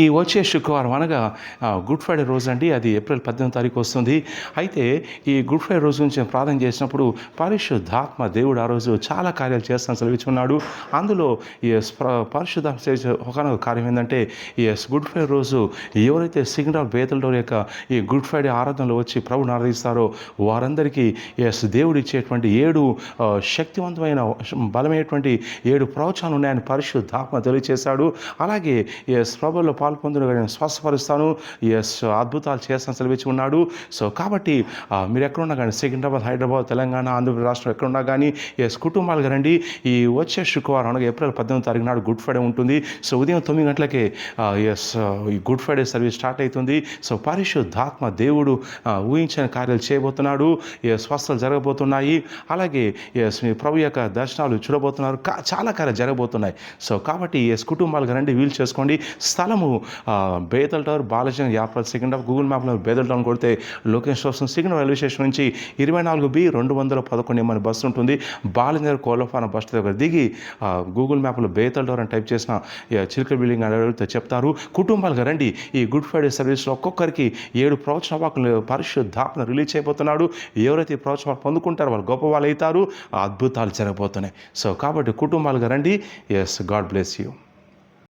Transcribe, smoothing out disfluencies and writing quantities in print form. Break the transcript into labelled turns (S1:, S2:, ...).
S1: ఈ వచ్చే శుక్రవారం అనగా గుడ్ ఫ్రైడే రోజు అండి. అది ఏప్రిల్ 18వ తారీఖు వస్తుంది. అయితే ఈ గుడ్ ఫ్రైడే రోజు గురించి నేను ప్రార్థన చేసినప్పుడు పరిశుద్ధాత్మ దేవుడు ఆ రోజు చాలా కార్యాలు చేస్తాను సెలవిచ్చున్నాడు. అందులో ఈ పరిశుద్ధాత్మ ఒకనొక కార్యం ఏంటంటే ఈ గుడ్ ఫ్రైడే రోజు ఎవరైతే సిగ్నల్ బేతల్డోర్ యొక్క ఈ గుడ్ ఫ్రైడే ఆరాధనలో వచ్చి ప్రభుని ఆరాధిస్తారో వారందరికీ దేవుడు ఇచ్చేటువంటి 7 శక్తివంతమైన బలమైనటువంటి 7 ప్రవచనాలు ఉన్నాయని పరిశుద్ధాత్మ తెలియచేశాడు. అలాగే ప్రభులో పాల్పొందును నేను స్వస్థపరుస్తాను, అద్భుతాలు చేస్తాను సెలవిచ్చి ఉన్నాడు. సో కాబట్టి మీరు ఎక్కడున్నా కానీ సికింద్రాబాద్, హైదరాబాద్, తెలంగాణ, ఆంధ్రప్రదేశ్ రాష్ట్రం ఎక్కడున్నా కానీ కుటుంబాలుగా రండి. ఈ వచ్చే శుక్రవారం అనగా ఏప్రిల్ 18వ తారీఖు నాడు గుడ్ ఫ్రైడే ఉంటుంది. సో ఉదయం 9 గంటలకే ఈ గుడ్ ఫ్రైడే సర్వీస్ స్టార్ట్ అవుతుంది. సో పరిశుద్ధాత్మ దేవుడు ఊహించని కార్యాలు చేయబోతున్నాడు. స్వస్థలు జరగబోతున్నాయి. అలాగే మీ ప్రభు యొక్క దర్శనాలు చూడబోతున్నారు. చాలా కార్యాలు జరగబోతున్నాయి. సో కాబట్టి కుటుంబాలుగా రండి, వీలు చేసుకోండి. స్థలము బేతల్ టవర్, బాలాజీ యాప్ల సెకండ్ ఆఫ్ గూగుల్ మ్యాప్లో బేతల్ టౌన్ కొడితే లొకేషన్ వస్తుంది. సిగ్నల్ రైల్వే స్టేషన్ నుంచి 24B 211 మన బస్సు ఉంటుంది. బాలాజీ కోలఫాన బస్ దగ్గర దిగి గూగుల్ మ్యాప్లో బేతల్ టవర్ అని టైప్ చేసిన చిలుక బిల్డింగ్ అడిగితే చెప్తారు. కుటుంబాలుగా రండి. ఈ గుడ్ ఫ్రైడే సర్వీస్లో ఒక్కొక్కరికి 7 ప్రవచన వాక్కులు పరిశుద్ధాత్మ రిలీజ్ చేయబోతున్నాడు. ఎవరైతే ఈ ప్రవచన పొందుకుంటారో వాళ్ళు గొప్ప వాళ్ళు అవుతారు. అద్భుతాలు జరగబోతున్నాయి. సో కాబట్టి కుటుంబాలుగా రండి. God bless you.